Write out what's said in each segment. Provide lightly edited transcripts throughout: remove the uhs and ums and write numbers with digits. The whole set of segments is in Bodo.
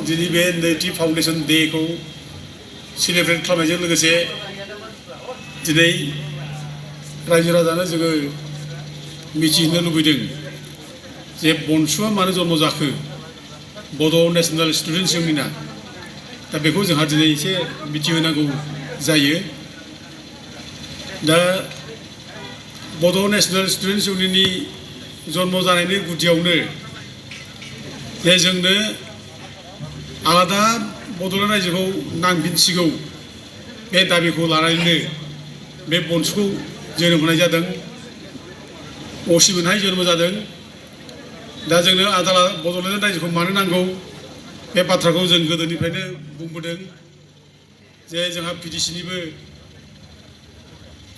दिनै बे नैथि फाउन्डेसन डेखौ सेलेब्रेट खालामनायजों लोगोसे दिनै रायजो राजानो जोङो मिथिहोनो लुबैदों जे बनसुआ मानो जन्म जाखो बड' नेशनेल स्टुडेन्टस इउनियना दा बेखौ जोंहा दिनै एसे मिथिहोनांगौ जायो। दा बड' नेशनेल स्टुडेन्टस इउनियननि जन्म जानायनि गुदियावनो जे जोंनो आलादा बड'लेण्ड रायजोखौ नांफिनसिगौ बे दाबिखौ लानानैनो बे बनसुखौ जोनोम होनाय जादों। असिमोनहाय जोनोम जादों। दा जोंनो आलादा बड'लेण्ड रायजोखौ मानो नांगौ बे बाथ्राखौ जों गोदोनिफ्रायनो बुंबोदों जे जोंहा पिडिसिनिबो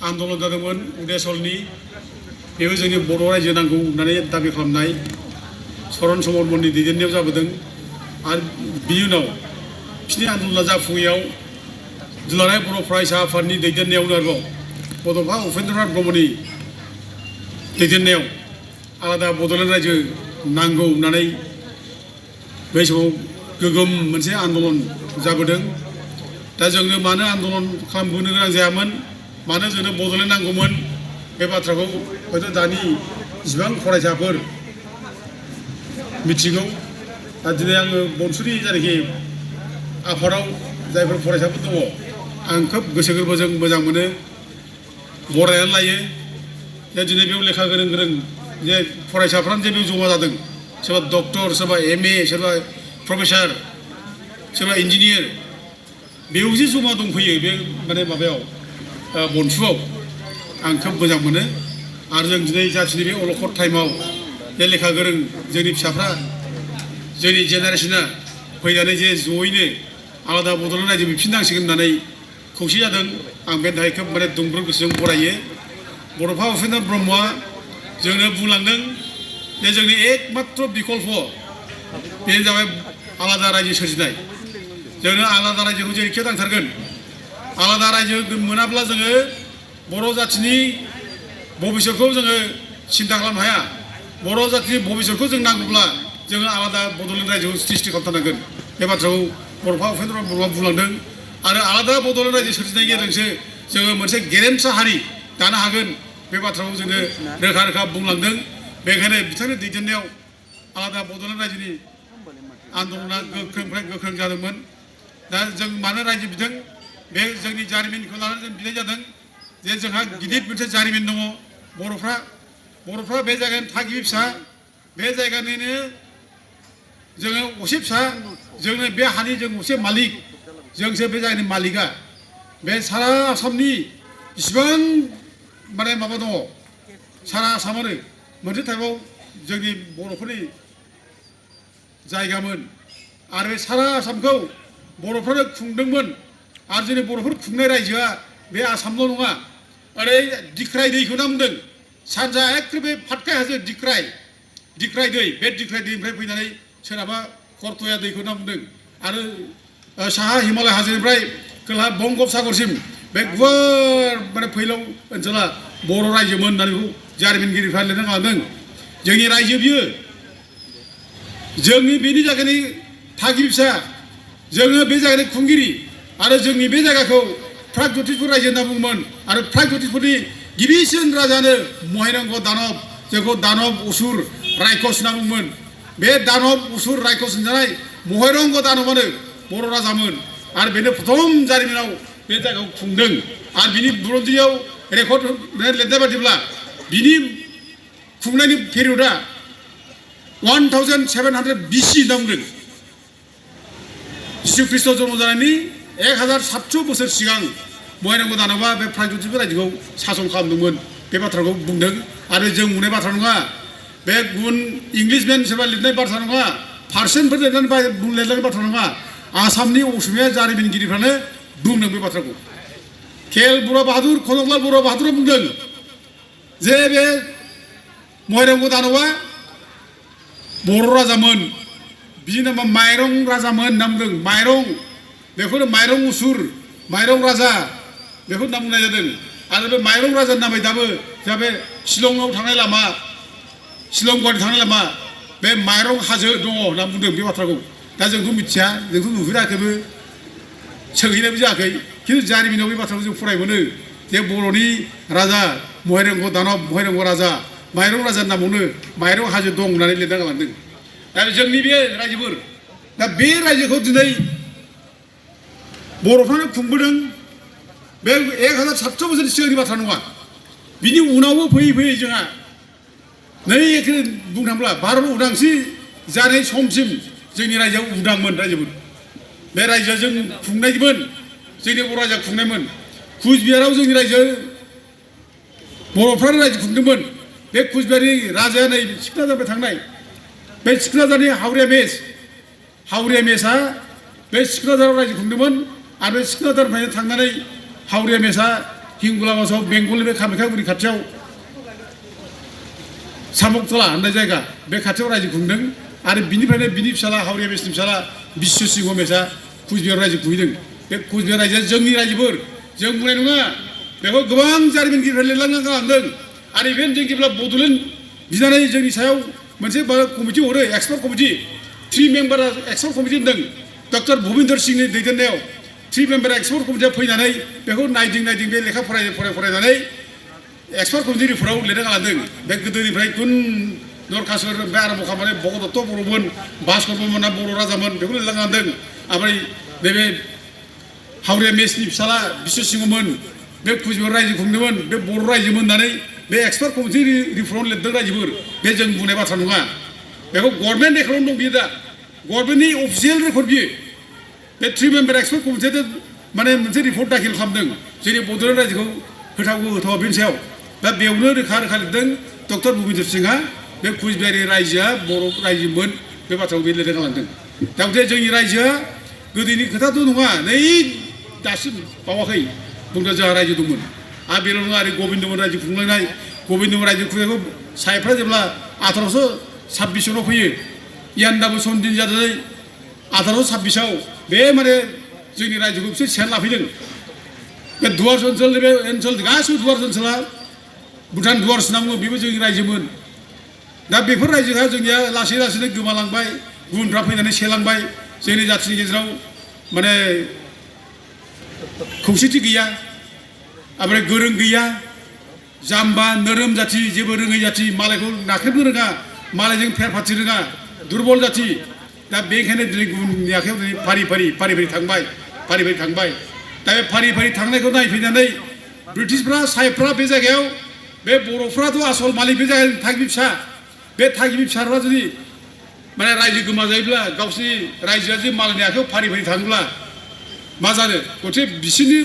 आन्दलन जादोंमोन उदेसलनि बेबो जोंनि बर' रायजो नांगौ होननानै दाबि खालामनाय चरन चमर मोननि दैदेननायाव जाबोदों। आरो बिनि उनाव बिसोरनि आन्दलना जाफुङैयाव दुलाराय बर' फरायसा आफादनि दैदेननायावनो आरोबाव बड'फा उपेन्द्रनाथ ब्रह्मनि दैदेननायाव आलादा बड'लेण्ड रायजो नांगौ होननानै बै समाव गोगोम मोनसे आन्दलन जाबोदों। दा जोंनो मानो आन्दलन खालामबोनो गोनां जायामोन, मानो जोंनो बड'लेण्ड नांगौमोन, बे बाथ्राखौ हयथ' दानि जिबां फरायसाफोर मिथिगौ। दा दिनै आङो बनसुनि जायनाखि आफादाव जायफोर फरायसाफोर दङ आं खोब गोसो गोरबोजों मोजां मोनो, बरायनानै लायो। जे दिनै बेयाव लेखा गोरों गोरों जे फरायसाफ्रानो जे बेयाव जमा जादों, सोरबा डक्टर, सोरबा MA, सोरबा प्रफेसार, सोरबा इन्जिनियार, बेयाव जे जमा दंफैयो बे माने माबायाव बनसुआव आं खोब मोजां मोनो। आरो जों दिनै जाथिनि बे अलखद टाइमाव जे लेखा गोरों जोंनि फिसाफ्रा जोंनि जेनेरेसना फैनानै जे जयैनो आलादा बड'लेण्ड रायजो बिफिननांसिगोन होननानै खौसे जादों, आं बेनि थाखाय खोब माने दुंब्रुद गोसोजों बरायो। बड'फा उपेन्द्र ब्रह्मआ जोंनो बुंलांदों जे जोंनि एकमात्र बिकल्प बेनो जाबाय आलादा रायजो सोरजिनाय। जोंनो आलादा रायजोखौ जेरैखि नांथारगोन। आलादा रायजो मोनाब्ला जोङो बर' जाथिनि भबिष्यतखौ जोङो सिन्था खालामनो हाया। बर' जातिनि भबिष्यतखौ जों नांगौब्ला जोङो आलादा बड'लेण्ड रायजोखौ सृष्टि खालामथारनांगोन। बे बाथ्राखौ बड'फा उपेन्द्र ब्रह्मआ बुंलांदों। आरो आलादा बड'लेण्ड रायजो सोरजिनायनि गेजेरजोंसो जोङो मोनसे गेरेमसा हारि दानो हागोन, बे बाथ्राखौ जोंनो रोखा रोखा बुंलांदों। बेखायनो बिथांनि दैदेननायाव आलादा बड'लेण्ड रायजोनि आन्दलना गोख्रोंनिफ्राय गोख्रों जादोंमोन। दा जों मानो रायजो बिदों, बे जोंनि जारिमिनखौ लानानै जों बिनाय जादों जे जोंहा गिदिर मोनसे जारिमिन दङ। बर'फ्रा बे जायगानि थागिबि फिसा, बे जायगानिनो जोङो असे फिसा, जोंनो बे हानि जों असे मालिक, जोंसो बे जायगानि मालिकआ। बे सारा आसामनि बिसिबां माने माबा दङ, सारा आसामानो मोनसे टाइमाव जोंनि बर'फोरनि जायगामोन। आरो बे सारा आसामखौ बर'फ्रानो खुंदोंमोन। आरो जोंनि बर'फोर खुंनाय रायजोआ बे आसामल' नङा, ओरै दिख्राय दैखौ नामदों। सानजा एखे बे फातखाय हाजो दिख्राय दै, बे दिख्राय दैनिफ्राय फैनानै सोनाबा करतया दैखौ नामदों। आरो साहा हिमालय हाजोनिफ्राय खोला बंग'पसागरसिम बे गुवार माने फैलाव ओनसोला बर' रायजोमोन होननानै बेखौ जारिमिनगिरिफ्रा लिरना गालांदों। जोंनि रायजो बियो, जोंनि बेनि जायगानि थागिबि फिसा, जोङो बे जायगानि खुंगिरि। आरो जोंनि बे जायगाखौ प्रागज्यतिसपुर रायजो होनना बुङोमोन। आरो प्रागज्यतिसपुरनि गिबिसिन राजानो महिरंग दानब, जोंखौ दानब असुर रायखस होनना बुङोमोन। बे दानब असुर रायखस होनजानाय महिरंग दानबआनो बर' राजामोन। आरो बेनो प्रथम जारिमिनाव बे जायगाखौ खुंदों। आरो बिनि बुरन्जियाव रेकर्ड लिरनाय बादिब्ला बिनि खुंनायनि पिरियडआ 1700 BC होनना बुंदों। जिसु ख्रीष्ट जन्म जानायनि 1700 बोसोर सिगां महिरंग दानबआ बे प्रागज्यतिसपुर रायजोखौ सासन खालामदोंमोन, बे बाथ्राखौ बुंदों। आरो जों बुंनाय बाथ्रा नङा, बे गुबुन इंलिसमेन सोरबा लिरनाय बाथ्रा नङा, पार्सनफोर लिरनाय बाथ्रा नङा, आसामनि असमिया जारिमिनगिरिफ्रानो बुंदों बे बाथ्राखौ। खेल बर' बाहादुर, कनकलाल बर' बाहादुरा बुंदों जे बे महिरंग दानबआ बर' राजामोन, बिनि नामा माइरं राजामोन होनना बुंदों। माइरं, बेखौनो माइरं उसुर, माइरं राजा बेखौ होनना बुंनाय जादों। आरो बे माइरं राजानि नामै दाबो जोंहा बे शिलंआव थांनाय लामा, शिलं गुवाहाटि थांनाय लामा, बे माइरं हाजो दङ होनना बुंदों बे बाथ्राखौ। दा जोंथ' मिथिया जोंथ' नुफेराखैबो सोंहैनायबो जायाखै खिन्थु जारिमिनाव बे बाथ्राखौ जों फराय मोनो जे बर'नि राजा महिरंग दानब महिरंग राजा माइरं राजानि नामावनो माइरं हाजो दं होननानै लिरना गालांदों दा जोंनि बे रायजोफोर दा बे रायजोखौ दिनै बर'फ्रानो खुंबोदों बे 1700 बोसोरनि सिगांनि बाथ्रा नङा बिनि उनावबो फैयै फैयै जोंहा नै एखे बुंनो थाङोब्ला भारत उदांस्रि जानाय समसिम जोंनि रायजोआव उदांमोन रायजोफोर बे रायजोआ जों खुंनायमोन जोंनि बर' रायजोआ खुंनायमोन कुचबिहाराव जोंनि रायजो बर'फ्रानो रायजो खुंदोंमोन बे कुचबिहारनि राजाया नै सिखोनाद्रारनिफ्राय थांनाय बे सिखोनाद्रारनि हावरिया मेसआ बे सिखोनाद्राराव रायजो खुंदोंमोन आरो बे सिखोनाद्रारनिफ्रायनो थांनानै हावरिया मेसआ हिंगुलामासाव बेंगलनि बे कामाख्यागुरि खाथियाव सामकतला होननाय जायगा बे खाथियाव रायजो खुंदों आरो बिनिफ्रायनो बिनि फिसाला हावरिया मेसनि फिसाला बिश्व सिंह मेसआ कुचबिहार रायजो खुंहैदों बे कुचबिहार रायजोआ जोंनि रायजोफोर जों बुंनाय नङा बेखौ गोबां जारिमिनगिरिफ्रा लिरलांना गालांदों आरो इभेन जों जेब्ला बड'लेण्ड बिनानै जोंनि सायाव मोनसे कमिटि हरो expert committee 3 member expert committee होनदों डक्टर भुपिन्दर सिंहनि दैदेननायाव 3 मेम्बार एक्सपार्ट कमिटिया फैनानै बेखौ नायदिं बे लेखा फरायनानै एक्सपार्ट कमिटि रिपर्टआव लिरना गालांदों बे गोदोनिफ्राय गुन नरखासुर बे आरम्भ खालामनानै भगदत्त बर'मोन भास्कर बर्मनआ बर' राजामोन बेखौ लिरना गालांदों ओमफ्राय नैबे हावरिया मेसनि फिसाला बिश्व सिंहमोन बे कुचबिहार रायजो खुंदोंमोन बे बर' रायजोमोन होननानै बे एक्सपार्ट कमिटि रिपर्टआव लिरदों रायजोफोर बे जों बुंनाय बाथ्रा नङा बेखौ गभर्नमेन्ट रेकर्डआवनो दं बियो दा गभर्नमेन्टनि अफिसियेल रेकर्ड बियो बे 3 मेम्बार एक्सपार्ट कमिटिया माने मोनसे रिपर्ट दाखिल खालामदों जोंनि बड'लेण्ड रायजोखौ होथावा बेनि सायाव दा बेयावनो रोखा लिरदों डक्टर भुपिन्दर सिंहआ बे कुचबिहारनि रायजोआ बर' रायजोमोन बे बाथ्राखौ बे लिरना गालांदों दा गथिखे जोंनि रायजोआ गोदोनि खोथाथ' नङा नै दासिम बावाखै बुंदों जोंहा रायजो दंमोन आरो बेल' नङा ओरै गबिन्दमोन रायजो खुंलांनाय गबिन्दमोन रायजो खुंनायखौ सायफ्रा जेब्ला 1826 फैयो इयान्दाबो सन्दिन जानानै 1826 बे माने जोंनि रायजोखौ बिसोर सेना लाफैदों बे दुवार्स ओनसोल बे ओनसोल गासैबो दुवार्स ओनसोला भुटान दुवार्स होनना बुङो बेबो जोंनि रायजोमोन दा बेफोर रायजोआ जोंनिया लासै लासैनो गोमालांबाय गुबुनफ्रा फैनानै सेलांबाय जोंनि जाथिनि गेजेराव माने खौसेथि गैया ओमफ्राय गोरों गैया जाम्बा नोरोम जाथि जेबो रोङै जाथि मालायखौ नाख्रेबनो रोङा मालायजों फेर फाथि रोङा दुरबल जाथि दा बेनिखायनो दिनै गुबुननि आखायाव दिनै फारि थांबाय दा बे फारि थांनायखौ नायफैनानै ब्रिटिशफ्रा साहेबफ्रा बे जायगायाव बे बर'फ्राथ' आसल मालिक बे जायगानि थागिबि फिसा बे थागिबि फिसाफ्रा जुदि माने रायजो गोमाजायोब्ला गावसिनि रायजोआ जे मालायनि आखायाव फारि थाङोब्ला मा जानो गथे बिसोरनि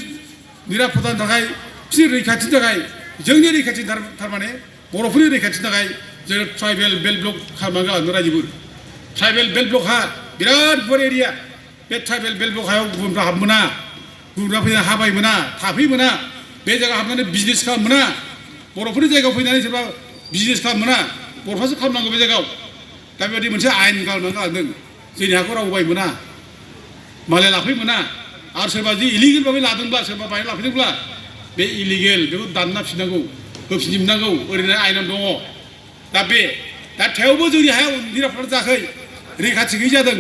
निरापत्तानि थाखाय बिसोरनि रैखाथिनि थाखाय जोंनि रैखाथि थारमाने बर'फोरनि रैखाथिनि थाखाय जोङो ट्राइबेल बेल्ट ब्लक खालामनानै गालांदों रायजोफोर ट्राइबेल बेल्ट ब्लक हा बिराद गुवार एरिया बे ट्राइबेल बेल्ट ब्लक हायाव गुबुनफ्रा हाबनो मोना गुबुनफ्रा फैनानै हाबाय मोना थाफै मोना बे जायगायाव हाबनानै बिजनेस खालामनो मोना बर'फोरनि जायगायाव फैनानै सोरबा बिजनेस खालामनो मोना बर'फ्रासो खालामनांगौ बे जायगायाव दा बेबायदि मोनसे आयेन खालामनानै गालांदों जोंनि हाखौ रावबो बाय मोना मालाय लाफै मोना आरो सोरबा जुदि इलिगेल भाबै लादोंब्ला सोरबा बायना लाफैदोंब्ला बे इलिगेल बेखौ दानना फिननांगौ होफिनजोबनांगौ ओरैनो आयेनाव दङ दा थेवबो जोंनि हायाव निरापत्ता जायाखै रैखाथि गैयै जादों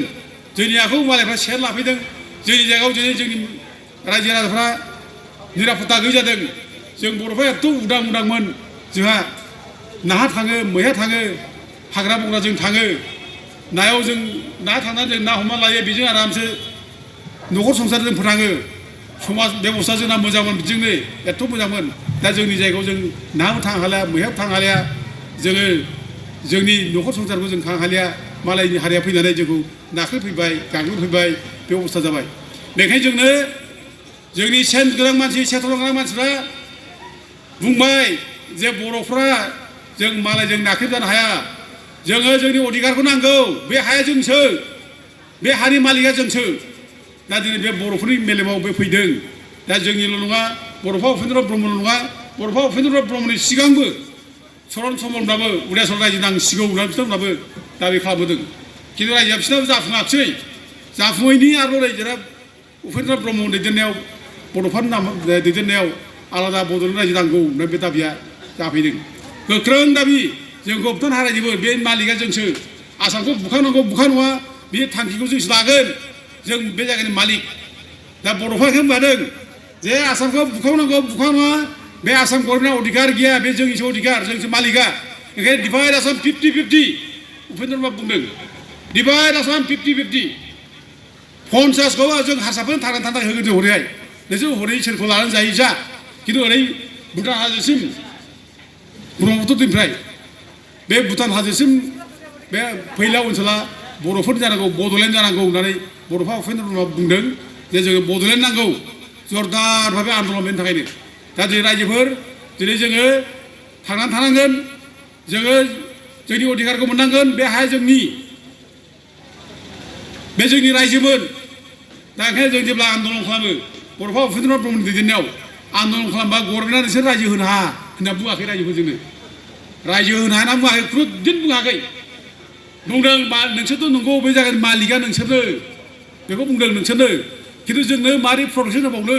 जोंनि हाखौ मालायफ्रा सेर लाफैदों जोंनि जायगायाव जोंनि रायजो राजाफ्रा निरापत्ता गैयै जादों जों बर'फ्रा एथ' उदांमोन जोंहा नाहा थाङो मैहा थाङो हाग्रा बंग्रा जों थाङो नायाव जों ना थांनानै जों ना हमना लायो बेजों आरामसे न'खर संसार जों फोथाङो समाज बेबस्था जोंना मोजांमोन बिदिनो एथ' मोजांमोन दा जोंनि जायगायाव जों नाहाबो थांनो हालिया मैहाबो थांनो हालिया जोङो जोंनि न'खर संसारखौ जों खांनो हालिया मालायनि हारिया फैनानै जोंखौ नाख्रेबफैबाय गाग्लोबफैबाय बे अबस्था जाबाय बेखायनो जोंनि सेन्स गोनां मानसि सेथन गोनां मानसिफ्रा बुंबाय जे बर'फ्रा जों मालायजों नाख्रेबजानो हाया जोङो जोंनि अधिकारखौ नांगौ बे हाया जोंसो बे हानि मालिकआ जोंसो दा दिनै बे बर'फोरनि मेलेमाव बे फैदों दा जोंनिल' नङा बड'फा उपेन्द्र ब्रह्मल' नङा बड'फा उपेन्द्र ब्रह्मनि सिगांबो चरन समलब्लाबो उदायसल रायजो नांसिगौ होननानै बिथांमोनाबो दाबि खालामबोदों खिन्थु रायजोआ बिसोरनाबो जाफुङाखिसै जाफुङैनि आरो रायजोआ उपेन्द्र ब्रह्म दैदेननायाव बड'फानि नाम दैदेननायाव आलादा बड'लेण्ड रायजो नांगौ होननाय बे दाबिया जाफैदों गोख्रों दाबि जोंखौ होबथानो हालायजोबो बे मालिकआ जोंसो आसामखौ बुखानांगौ बुखा नङा बे थांखिखौ जों लागोन जों बे जायगानि मालिक दा बर'फ्रा बेखौनो बुंदों जे आसामखौ बुखावनांगौ बुखावनाङा बे आसाम गभर्नमेन्टआ अधिकार गैया बे जोंनिसो अधिकार जोंसो मालिका ओंखायनो डिभाइड आसाम 50-50 उपेन्द्र नाथ बुंदों डिभाइड आसाम 50-50 50खौ जों हारसाफोरनो थांना थानो होगोन जों हरैहाय नोंसोर हरै सोरखौ लानानै जायो जा खिन्थु ओरै भुटान हाजोसिम ब्रह्मपुत्र दैनिफ्राय बे भुटान हाजोसिम बे फैलाव ओनसोला बर'फोरनि जानांगौ बड'लेण्ड जानांगौ होननानै बर'फा उपेन्द्र नाथ बुंदों जे जोङो बड'लेण्ड नांगौ जरदार भाबे आन्दलन बेनि थाखायनो दा दिनै रायजोफोर दिनै जोङो थांनानै थानांगोन जोङो जोंनि अधिकारखौ मोननांगोन बे हाया जोंनि बे जोंनि रायजोमोन दा ओंखायनो जों जेब्ला आन्दलन खालामो बर'फा उपेन्द्र नाथ ब्रह्मनि दैदेननायाव आन्दलन खालामबा गभर्नमेन्टआ नोंसोर रायजो होनो हाया होनना बुङाखै रायजोफोरजोंनो रायजो होनो हाया होनना बुङाखै खुनु दिन बुङाखै बुंदों नोंसोरथ' नंगौ बे जायगानि मालिकआ नोंसोरनो बेखौ बुंदों नोंसोरनो खिन्थु जोंनो मारै प्रटेकसन होबावनो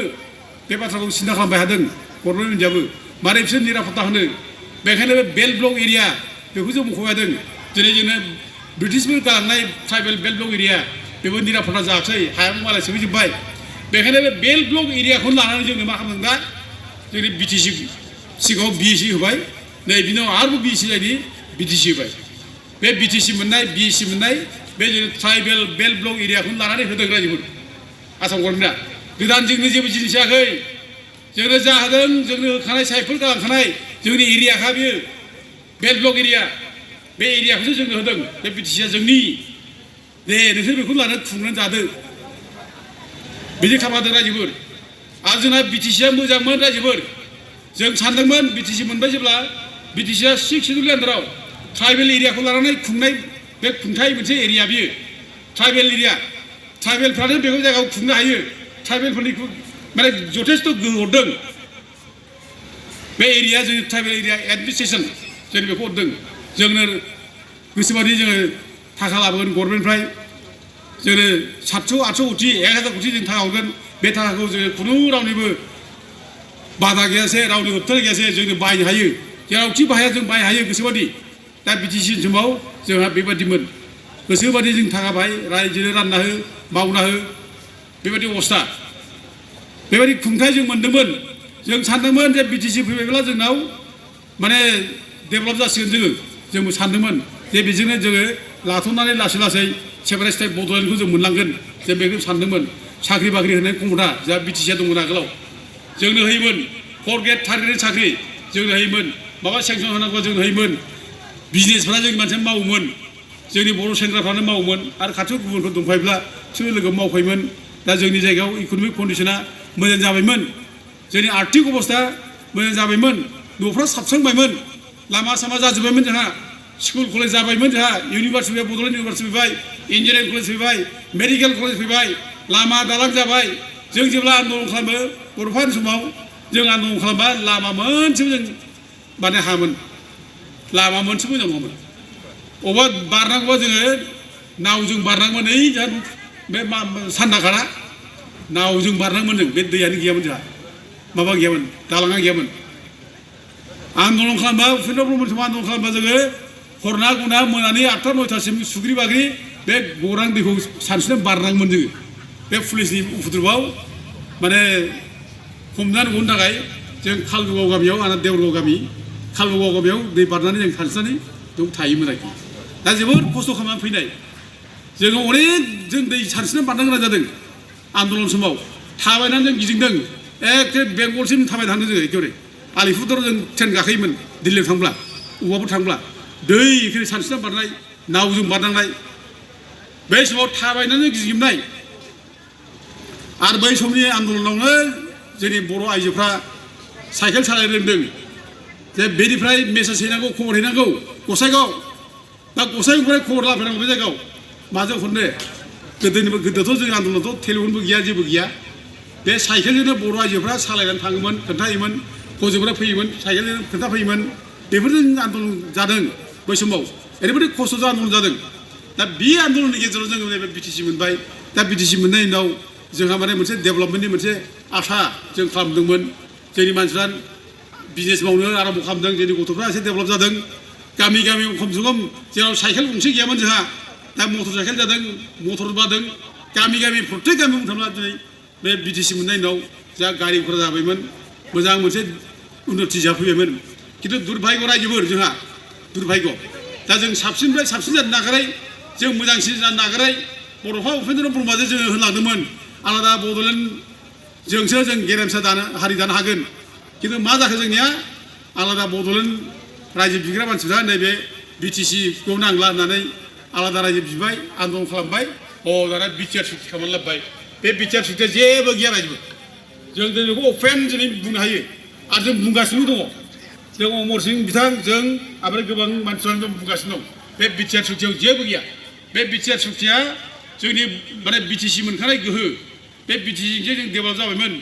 बे बाथ्राखौ सिन्था खालामबाय थादों गभर्नमेन्ट इन्डियाबो मारै बिसोर निरापत्ता होनो बेखायनो बे बेल्ट ब्लक एरिया बेखौ जों मख'बाय थादों दिनै जोंनो ब्रिटिशफोर गालांनाय ट्राइबेल बेल्ट ब्लक एरिया बेबो निरापत्ता जायाखै हायाबो मालाय सोबैजोब्बाय बेखायनो बे बेल्ट ब्लक एरियाखौनो लानानै जोंनो मा खालामदों दा जोंनि बिटिसि सिगाङाव बिएसि होबाय नै बिनि उनाव आरोबाव बिएसि जायनि बिटिसि होबाय बे बिटिसि मोननाय बिएसि मोननाय बे जोंनि ट्राइबेल बेल्ट ब्लक एरियाखौनो लानानै होदों रायजोफोर आसाम गभर्नमेन्टआ गोदान जोंनो जेबो जिनिस होआखै जोंनो जा होदों जोंनो होखानाय साइफोर गालांखानाय जोंनि एरियाखा बेयो बेल्ट ब्लक एरिया बे एरियाखौसो जोंनो होदों बे बिटिसिआ जोंनि दे नोंसोर बेखौ लानानै खुंनानै जादों बिदि खालामदों रायजोफोर आरो जोंना बिटिसिआ मोजांमोन रायजोफोर जों सानदोंमोन बिटिसि मोनबाय जेब्ला बिटिसिआ 6 सिडुल आन्दाराव ट्राइबेल एरियाखौ लानानै खुंनाय बे खुंथाय मोनसे एरिया बियो ट्राइबेल एरिया ट्राइबेलफ्रानो बेखौ जायगायाव खुंनो हायो ट्राइबेलफोरनिखौ माने जथेस्थ' गोहो हरदों बे एरिया जोंनि ट्राइबेल एरिया एडमिनिस्ट्रेसन जों बेखौ हरदों जोंनो गोसोबादि जोङो थाखा लाबोगोन गभर्नमेन्टनिफ्राय जोंनो 700-800 कोटि 1000 कोटि जों थाखा हरगोन बे थाखाखौ जोङो खुनु रावनिबो बादा गैयासे रावनि होबथानाय गैयासे जोंनो बाहायनो हायो जेरावखि बाहाया जों बाहायनो हायो गोसोबादि दा बिटिसि समाव जोंहा बेबादिमोन गोसोबादि जों थाखा बाहाय रायजोनो रानना हो मावना हो बेबादि अबस्था बेबादि खुंथाय जों मोन्दोंमोन जों सानदोंमोन जे बिटिसि फैबायब्ला जोंनाव माने डेभेलप जासिगोन जोंबो सानदोंमोन जे बेजोंनो जोङो लाथ'नानै लासै लासै सेपारेट स्टेट बड'लेण्डखौ जों मोनलांगोन जों बेखौ सानदोंमोन साख्रि बाख्रि होनाय खमथा जा बिटिसिआ दंमोन आगोलाव जोंनो होयोमोन 4 ग्रेड 3 ग्रेड साख्रि जोंनो होयोमोन माबा सेंसन होनांगौ जोंनो होयोमोन बिजनेसफ्रा जोंनि मानसिया मावोमोन जोंनि बर' सेंग्राफ्रानो मावोमोन आरो खाथियाव गुबुनफोर दंफायोब्ला बिसोर लोगो मावफायोमोन दा जोंनि जायगायाव इक'नमिक कन्डिसना मोजां जाबायमोन जोंनि आर्थिक अबस्था मोजां जाबायमोन न'फ्रा साबस्रांबायमोन लामा सामा जाजोब्बायमोन जोंहा स्कुल कलेज जाबायमोन जोंहा इउनिभार्सिटि फैबाय बड'लेण्ड इउनिभार्सिटि फैबाय इन्जिनियारिं कलेज फैबाय मेडिकेल कलेज फैबाय लामा दालां जाबाय जों जेब्ला आन्दलन खालामो बर'फोरनि समाव जों आन्दलन खालामबा लामा मोनसेबो जों माने हामोन लामा मोनसेबो मोजां नङामोन अबा बारनांगौबा जोङो नावजों बारनांगौमोन नै जोंहा बे सान्दाखाना नावजों बारनांगौमोन जों बे दैयानो गैयामोन जोंहा माबा गैयामोन दालाङा गैयामोन आन्दलन खालामबा उपेन्द्र ब्रह्मनि समाव आन्दलन खालामबा जोङो हरना गुना मोनानि 8टा 9टासिम सुग्रि बाग्रि बे गौरां दैखौ सानस्रिनानै बारनांगौमोन जोङो बे पुलिसनि उपद्रबआव माने हमनानै गनो थाखाय जों खालबुगाव गामियाव आरो देवरगाव गामि खालबुगाव गामियाव दै बारनानै जों सानस्रिनानै बेयाव थायोमोन आरोखि दा जोबोद खस्थ' खालामनानै फैनाय जोङो अनेक जों दै सानस्रिनानै बारनो गोनां जादों आन्दलन समाव थाबायनानै जों गिदिंदों एखे बेंगलसिम थाबाय थांदों जोङो एखेबारे आलिपुरदाराव जों ट्रेन गाखोयोमोन दिल्लीयाव थांब्ला अबावबो थांब्ला दै एखे सानस्रिनानै बारनाय नावजों बारनांनाय बै समाव थाबायनानै गिदिंजोबनाय आरो बै समनि आन्दलनावनो जोंनि बर' आइजोफ्रा साइकेल सालायनो रोंदों जे बेनिफ्राय मेसेज हैनांगौ खबर हैनांगौ गसाइगाव दा गसाइगावनिफ्राय खबर लाफैनांगौ बे जायगायाव माजों हरनो गोदोथ' जों आन्दलनावथ' टेलिफनबो गैया जेबो गैया बे साइकेलजोंनो बर' आइजोफ्रा सालायनानै थाङोमोन खोन्थायोमोन हजोंफ्रा फैयोमोन साइकेलजों खोन्थाफैयोमोन बेफोरजों आन्दलन जादों बै समाव ओरैबायदि खस्थ' आन्दलन जादों दा बे आन्दलननि गेजेराव जोङो नैबे बिटिसि मोनबाय दा बिटिसि मोननायनि उनाव जोंहा माने मोनसे डेभेलपमेन्टनि मोनसे आसा जों खालामदोंमोन जोंनि मानसिफ्रा बिजनेस मावनो आराम्भ खालामदों जोंनि गथ'फ्रा एसे डेभेलप जादों गामि गामि खमसे खम जेराव साइकेल गंसे गैयामोन जोंहा दा मटर साइकेल जादों मटर बादों गामि गामि प्रत्येक गामियाव थांब्ला दिनै बे बिटिसि मोननाय उनाव जा गारि घरा जाबायमोन मोजां मोनसे उन्नति जाफैबायमोन खिन्थु दुर्भाग्य रायजोफोर जोंहा दुर्भाग्य दा जों साबसिननिफ्राय साबसिन जानो नागारै जों मोजांसिन जानो नागारै बड'फा उपेन्द्र ब्रह्मजों जोङो होनलांदोंमोन आलादा बड'लेण्डजोंसो जों गेरेमसा हारि दानो हागोन खिन्थु मा जाखो जोंनिया आलादा बड'लेण्ड रायजो बिग्रा मानसिफ्रा नैबे बिटिसिखौ नांला होननानै आलादा रायजो बिबाय आन्दलन खालामबाय दाना बिटिआर सुक्ति खालामनानै लाबोबाय बे बिटिआर सुक्तिया जेबो गैया रायजो जों बेखौ अपेन दिनै बुंनो हायो आरो जों बुंगासिनो दङ जों अमर सिं बिथां जों ओमफ्राय गोबां मानसिफ्रानो बुंगासिनो दं बे बिटिआर सुक्तियाव जेबो गैया बे बिटिआर सुक्तिया जोंनि माने बिटिसि मोनखानाय गोहो बे बिटिसिजोंसो जों डेभेलप जाबायमोन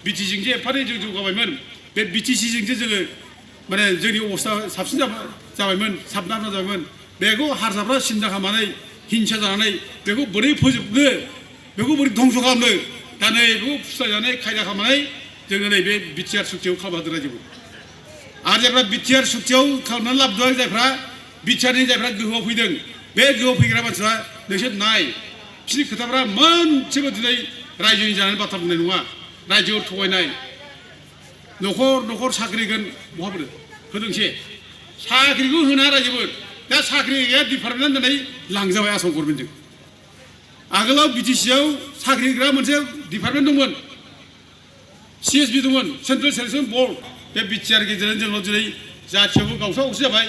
बिटिसिजोंसो एफारै जों जौगाबायमोन बे बिटिसिजोंसो जोङो माने जोंनि अबस्था साबसिन जाबायमोन साबना जाबायमोन बेखौ हारसाफ्रा सिन्था खालामनानै हिंसा जानानै बेखौ बोरै फोजोबनो बेखौ बोरै धंस खालामनो दा नै बेखौ फुस्लायनानै खायदा खालामनानै जोङो नैबे बिटिआर सुक्तियाव खालामना रायजोखौ आरो जायफ्रा बिटिआर सुक्तियाव खालामनानै लाबोदों जायफ्रा बिटिआरनि जायफ्रा गोहोआव फैदों बे गोहोआव फैग्रा मानसिफ्रा नोंसोर नाय बिसोरनि खोथाफ्रा मोनसेबो दिनै रायजोनि जानानै बाथ्रा बुंनाय नङा रायजोआव थगायनाय न'खर न'खर साख्रिगोन बहाबो होदोंसे साख्रिखौ होना रायजोफोर दा साख्रि गैया डिपार्टमेन्ट होननानै लांजाबाय आसाम गभर्नमेन्टजों आगोलाव बिटिसिआव साख्रि होग्रा मोनसे डिपार्टमेन्ट दंमोन CSB दंमोन सेन्ट्रेल सिलेक्सन बर्ड बे बिटिआर गेजेरजों जोंनाव दिनै जाथियावबो गावस्रा गावस्रि जाबाय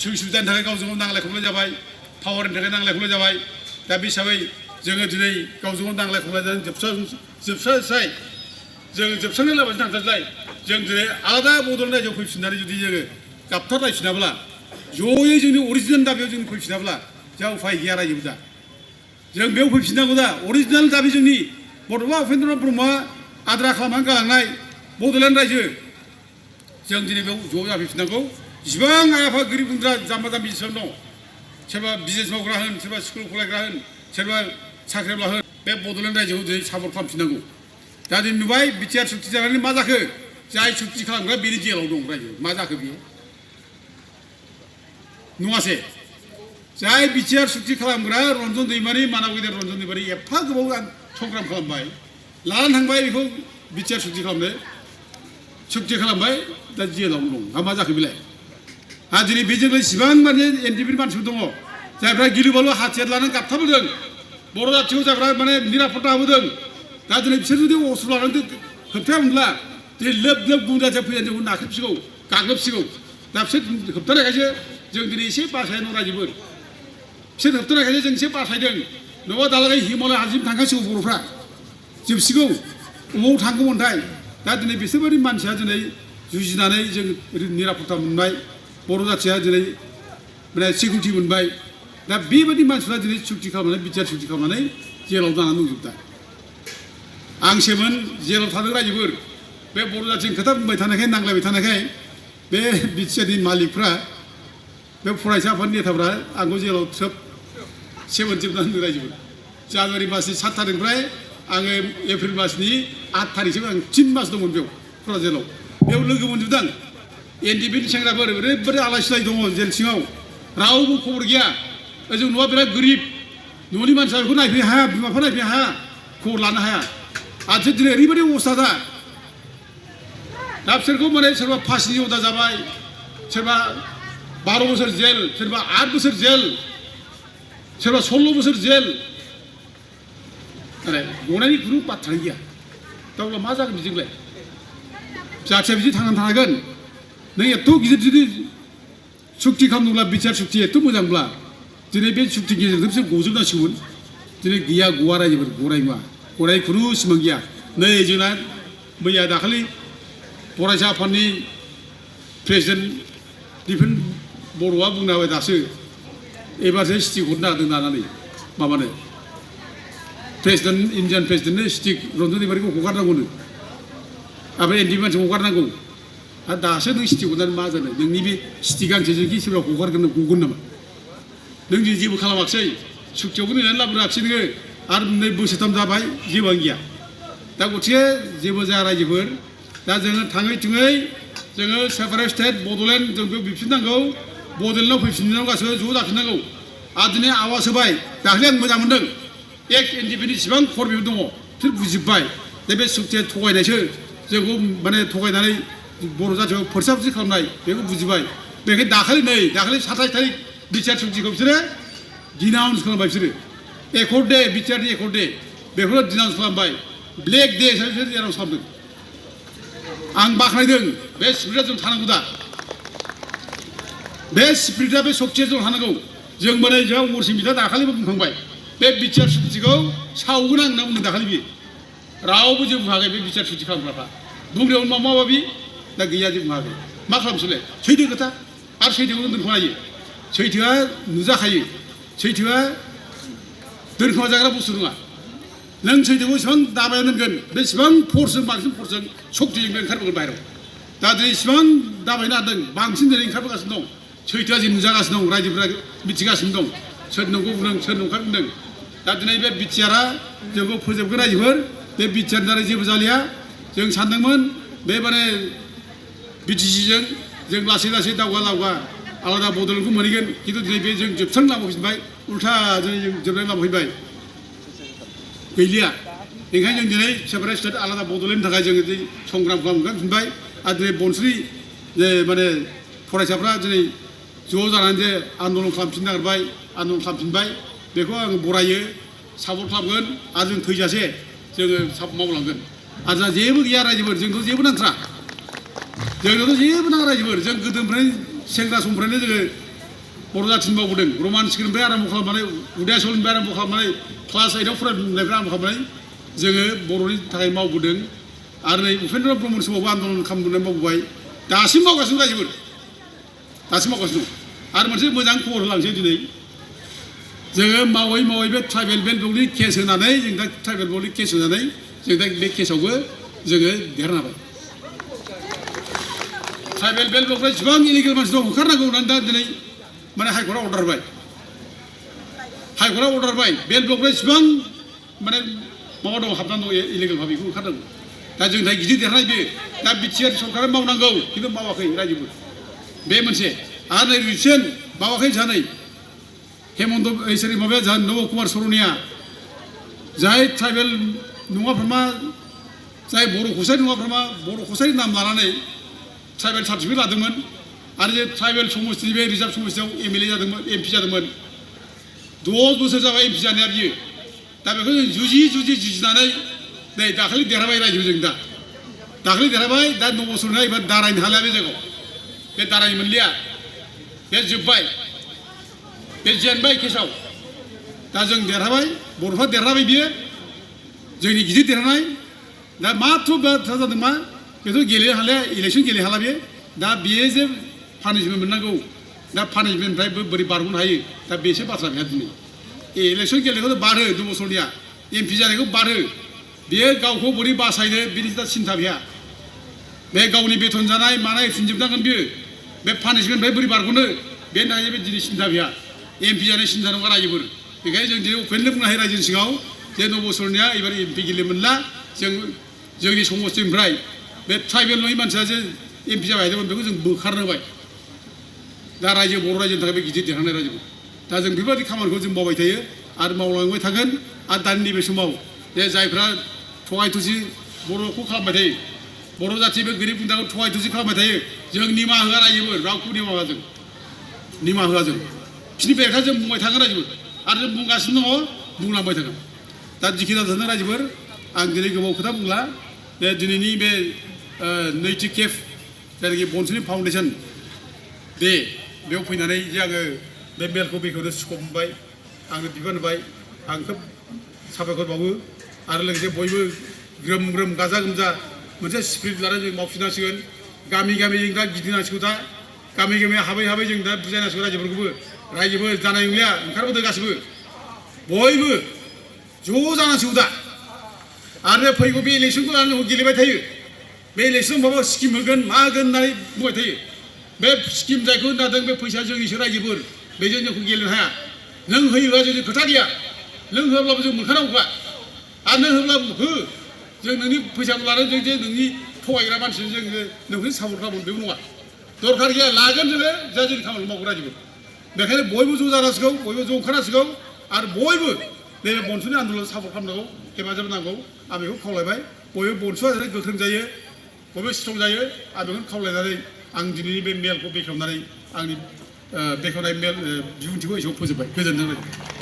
सुबिदानि थाखाय गावजों गाव नांलाय खमलाय जाबाय पावारनि थाखाय नांलाय खमलाय जाबाय दा बे हिसाबै जोङो दिनै गावजों गाव नांलाय खमलाय जादों जोबस्राय जों जोबस्रांनाय लामाजों थांथारलाय जों दिनै आलादा बड'लेण्ड रायजोआव फैफिननानै जुदि जोङो गाबथारलायफिनाब्ला जयै जोंनि अरिजिनेल दाबियाव जों फैफिनाब्ला जोंहा उफाय गैया रायजो दा जों बेयाव फैफिननांगौ दा अरिजिनेल दाबि जोंनि बड'फा उपेन्द्र ब्रह्मआ आद्रा खालामनानै गालांनाय बड'लेण्ड रायजो जों दिनै बेयाव ज' जाफैफिननांगौ जिसिबां आइ आफा गोरिब गुन्द्रा जाम्बा जाम्बि जेसेबां दं सोरबा बिजनेस मावग्रा होन सोरबा स्कुल फरायग्रा होन सोरबा साख्रिआवला होन बे बड'लेण्ड रायजोखौ दिनै सापर्ट खालामफिननांगौ दा दिनै नुबाय बिटिआर सुक्ति जानानै मा जाखो जाय सुक्ति खालामग्रा बेनि जेलाव दं रायजो मा जाखो बियो नङासे जाय बिटिआर सुक्ति खालामग्रा रन्जन दैमारि मानाव गेदेर रन्जन दैमारि एफा गोबाव संग्राम खालामबाय लानानै थांबाय बेखौ बिटिआर सुक्ति खालामनो सुक्ति खालामबाय दा जेलाव दं मा जाखो बेलाय आरो दिनै बेजों इसिबां माने एनडिपिनि मानसिफोर दङ जायफ्रा गिलु बालु हाथियार लानानै गाबथाबोदों बर' जाथिखौ जायफ्रा माने निरापत्ता होबोदों दा दिनै बिसोर जुदि अस्त्र लानानै होबथायामोनब्ला दिनै लोब लोब गुबुन जाथिया फैनानै जोंखौ नाख्रेबसिगौ गाग्लोबसिगौ दा बिसोर होबथानायखायसो जों दिनै एसे बासायनाय दं रायजोफोर बिसोर होबथानायखायसो जों एसे बासायदों नङाबा दालागै हिमालय हाजोसिम थांखासिगौ बर'फ्रा जोबसिगौ अबाव थांगौमोनथाय दा दिनै बिसोरबायदि मानसिया दिनै जुजिनानै जों निरापत्ता मोनबाय बर' जाथिया दिनै माने सिकिउरिटि मोनबाय दा बेबायदि मानसिफ्रा दिनै सुक्ति खालामनानै बिटिआर सुक्ति खालामनानै जेलाव जानानै दंजोबदा आंसोमोन जेलाव थादों रायजोफोर बे बर' जाथिनि खोथा बुंबाय थानायखाय नांलायबाय थानायखाय बे बिटिआरनि मालिकफ्रा बे फरायसा आफादनि नेताफ्रा आंखौ जेलाव थ्रोब सेमोनजोबनानै होदों रायजोफोर जानुवारि मासनि 7 थारिखनिफ्राय आङो एप्रिल मासनि 8 थारिखसिम आं 3 मास दंमोन बेयाव क'क्राझार जेलाव बेयाव लोगो मोनजोबदां एनडिपिनि सेंग्राफोर ओरैबायदि आलाय सिलाय दङ जेल सिङाव रावबो खबर गैया ओजों न'आ बिराद गोरिब न'नि मानसिया बेखौ नायफैनो हाया बिमा बिफा नायफैनो हाया खबर लानो हाया आरो दिनै ओरैबायदि अबस्था दा बिसोरखौ माने सोरबा फासिनि अर्डार जाबाय सोरबा 12 बोसोर जेल सोरबा 8 बोसोर जेल सोरबा 16 बोसोर जेल माने गनायनि खुनु बाथ्रायानो गैया दा अब्ला मा जागोन बिदिजोंलाय जाथिया बिदि थांनानै थागोन नों एथ' गिदिर जुदि सुक्ति खालामदोंब्ला बिटिआर सुक्ति एथ' मोजांब्ला दिनै बे सुक्ति गेजेरजों बिसोर गजोबनांसिगौमोन दिनै गैया गवा रायजोफोर गराय नङा गराय खुनु सिमां गैया नै जोंना मैया दाखालि फरायसा आफादनि प्रेसिडेन्ट दिफेन बर'आ बुंना होबाय दासो एबारसो स्टिक हरनो हादों लानानै माबानो प्रेसिडेन्ट इन्डियान प्रेसिडेन्टनो स्टिक रन्जन दैमारिखौ हगारनांगौनो ओमफ्राय एनडिपि मानसिखौ हगारनांगौ आरो दासो नों स्टिक हरनानै मा जानो नोंनि बे स्टिक गांसेजोंखि सोरबा हगारगोन गगोन नामा नों जेबो खालामाखिसै सुक्तियावबो नेनानै लाबोनाखिसै नोङो आरो नै बोसोरथाम जाबाय जेबोआनो गैया दा गथिखे जेबो जाया रायजोफोर दा जोङो थाङै थुङै जोङो सेपारेट स्टेट बड'लेण्ड जों बेयाव बिफिननांगौ बड'लेण्डआव फैफिननांगौ गासिबो ज' जाफिननांगौ दिनै आवाज होबाय दाख्लै आं मोजां मोनदों एक एनडिपिनि जेसेबां कर्मिफोर दङ बिसोर बुजिबाय दा बे सुक्तिया थगायनायसो जोंखौ माने थगायनानै बर' जाथियाव फोरसा फोरसि खालामनाय बेखौ बुजिबाय बेखायनो दाखालि 27 थारिख बिटिआर सुक्तिखौ बिसोरो डिनाउन्स खालामबाय बिसोरो एकर्ड दे बिटिआरनि एकर्ड दे बेखौनो डिनाउन्स खालामबाय ब्लेक दे हिसाबै बिसोर डिनाउन्स खालामदों आं बाख्नायदों बे स्पिरिटआ जों थानांगौ दा बे स्पिरिटआ बे सक्तिया जों थानांगौ जों माने जों अमरसिं बिदा दाखालिबो बुंखांबाय बे बिटिआर सुक्तिखौ सावगोन आं होनना बुंदों दाखालि बियो रावबो जेबो बुङाखै बे बिटिआर सुक्ति खालामग्राफ्रा बुंनायाव मा माबि दा गैया जेबो बुङाखै मा खालामसैलाय सैथो खोथा आरो सैथोखौनो दोनखोमायो सैथोआ नुजाखायो सैथोआ दोनखोमाजाग्रा बुस्थु नङा नों सैथोखौ इसेबां दाबायाव दोनगोन बेसेबां फर्सजों बांसिन फर्सजों सक्तिजों ओंखारबोगोन बाहेरायाव दा दिनै इसेबां दाबायनो हादों बांसिन दिनै ओंखारबोगासिनो दं सैथोआ जे नुजागासिनो दं रायजोफोरा मिथिगासिनो दं सोर नंगौ बुंदों सोर नंखाय बुंदों दा दिनै बे बिटिआरआ जोंखौ फोजोबगोन रायजोफोर बे बिटिआरनि दारै जेबो जालिया जों सानदोंमोन बे माने बिटिसिजों जों लासै लासै दावगा आलादा बदलखौ मोनहैगोन खिन्थु दिनै बे जों जोबस्रांलांफिनबाय उल्था दिनै जों जोबलांलांफैबाय गैलिया ओंखायनो जों दिनै सेपारेट स्टेट आलादा बदलनि थाखाय जों दिनै संग्राम खालामफिनबाय आरो दिनै बनस्रि जे माने फरायसाफ्रा दिनै ज' जानानै जे आन्दलन खालामफिननो नागिरबाय आन्दलन खालामफिनबाय बेखौ आं बरायो सापर्ट खालामगोन आरो जों थैजासे जोङो मावलांगोन आरो जोंहा जेबो गैया रायजोफोर जोंथ' जेबो नांथ्रा जोंनोथ' जेबो नाङा रायजोफोर जों गोदोनिफ्रायनो सेंग्रा समनिफ्रायनो जोङो बर' जाथिनि मावबोदों रमान स्क्रिननिफ्राय आराम्भ खालामनानै उदयाचलनिफ्राय आराम्भ खालामनानै क्लास 8आव फरायनायनिफ्राय आराम्भ खालामनानै जोङो बर'नि थाखाय मावबोदों आरो नै उपेन्द्र ब्रह्मनि समावबो आन्दलन खालामबोनानै मावबोबाय दासिम मावगासिनो रायजोफोर दासिम मावगासिनो दं आरो मोनसे मोजां खबर होलांसै दिनै जोङो मावै बे ट्राइबेल बेल्ट ब्लकनि केस होनानै जों दा ट्राइबेल ब्लकनि केस होनानै जों दा बे केसआवबो जोङो देरहानो हाबाय ट्राइबेल बेल्ट ब्लकनिफ्राय जेसेबां इलिगेल मानसि दं होखारनांगौ होननानै दा दिनै माने हाइकर्टआ अर्डार होबाय बेल्ट ब्लकनिफ्राय जेसेबां माने माबा दं हाबनानै दं इलिगेल भाबै बेखौ होखारनांगौ दा जों दा गिदिर देरहानाय बे दा बिटिआर सरकारा मावनांगौ खिन्थु मावाखै रायजोफोर बे मोनसे आरो नै रिसेन्ट मावाखै जोंहा नै हेमन्त इसोरनि माबाया जोंहा नब कुमार सरनिया जाय ट्राइबेल नङाफ्रामा जाय बर' कसारि नङाफ्रामा बर' कसारि नाम लानानै ट्राइबेल सार्टिफिकेट लादोंमोन आरो जे ट्राइबेल समस्तिनि बे रिजार्भ समस्तियाव एमएलए जादोंमोन एमपि जादोंमोन 10 बोसोर जाबाय एमपि जानाया बियो दा बेखौ जों जुजिनानै नै दाखालि देरहाबाय रायजो जों दा दाखालि देरहाबाय दा 9 बोसोरनिया एबार दारायनो हाला बे जायगायाव बे दारायनो मोनलिया बे जोब्बाय बे जेनबाय केसआव दा जों देरहाबाय बर'फ्रा देरहाबाय बियो जोंनि गिदिर देरहानाय दा माथ्र' बाथ्रा जादों मा बेथ' गेलेनो हालिया इलेक्सन गेलेनो हाला बेयो दा बेयो जे पानिशमेन्ट मोननांगौ दा पानिशमेन्टनिफ्राय बोरै बारग'नो हायो दा बेसो बाथ्रा बेहा दिनै इलेक्सन गेलेनायखौथ' बारो 2 बोसोरनिया एमपि जानायखौ बारो बेयो गावखौ बोरै बासायनो बिनि दा सिन्था बेहा बे गावनि बेथन जानाय मानाय फिनजोबनांगोन बियो बे पानिशमेन्टनिफ्राय बोरै बारग'नो बे नायनो बे दिनै सिन्था बेहा एमपि जानाय सिन्था नङा रायजोफोर बेखायनो जों दिनै अपेनलि बुंनो हायो रायजोनि सिगाङाव जे 9 बोसोरनिया एबार एमपि गेलेनो मोनला जोंनि समस्तिनिफ्राय बे ट्राइबेल नङि मानसिया जे एमपि जाबाय थादोंमोन बेखौ जों बोखारनो होबाय दा रायजो बर' रायजोनि थाखाय बे गिदिर देरहानाय रायजोखौ दा जों बेफोरबायदि खामानिखौ जों मावबाय थायो आरो मावलांबाय थागोन आरो दानि नैबे समाव जे जायफ्रा थगाय थसि बर'खौ खालामबाय थायो बर' जाथि बे गोरिब गुन्द्राखौ थगाय थसि खालामबाय थायो जों निमाहा होआ रायजोफोर रावखौ निमाहा होआ जों बिसोरनि बेरेखा जों बुंबाय थागोन रायजोफोर आरो जों बुंगासिनो दङ बुंलांबाय थागोन दा जिखिनि जादों रायजोफोर आं दिनै गोबाव खोथा बुंला बे दिनैनि बे नैथि खेब जायनाखि बनसुलि फाउन्डेसन दे बेयाव फैनानै जे आङो बे मेलखौ बेखेवनो स्कप मोनबाय आंनो बिबान होबाय आं खोब साबायखर बावो आरो लोगोसे बयबो ग्रोम गाजा गोमजा मोनसे स्पिरिट लानानै जों मावफिननांसिगोन गामि जों दा गिदिंनांसिगौ दा गामि हाबै जों दा बुजायनांसिगौ रायजोफोरखौबो रायजोफोर जानाय नंलिया ओंखारबोदों गासिबो बयबो ज' जानांसिगौ दा आरो फैगौ बे इलेक्सनखौ लानानै गेलेबाय थायो बे इलेक्सन माबा स्किम होगोन मा होगोन होननानै बुंबाय थायो बे स्किम जायखौ होनदों बे फैसा जोंनिसो रायजोफोर बेजों जोंखौ गेलेनो हाया नों होयोबा जोंनि खोथा गैया नों होब्लाबो जों मोनखानांगौखा आरो नों होब्लाबो हो जों नोंनि फैसाखौ लानानै जों जे नोंनि थगायग्रा मानसिजों जोङो नोंखौ सापर्ट खालामो बेबो नङा दरखार गैया लागोन जोङो जा जोंनि खामानिखौ मावग्रा रायजोफोर बेखायनो बयबो ज' जानांसिगौ बयबो ज' ओंखारनांसिगौ आरो बयबो नैबे बनसुनि आन्दलन सापर्ट खालामनांगौ हेफाजाब नांगौ आं बेखौ खावलायबाय बयबो बनसुआ जाहाथे गोख्रों जायो बयबो स्ट्रं जायो आं बेखौनो खावलायनानै आं दिनैनि बे मेलखौ बेखेवनानै आंनि बेखेवनाय मेल बिबुंथिखौ एसेयाव फोजोबबाय गोजोनथों।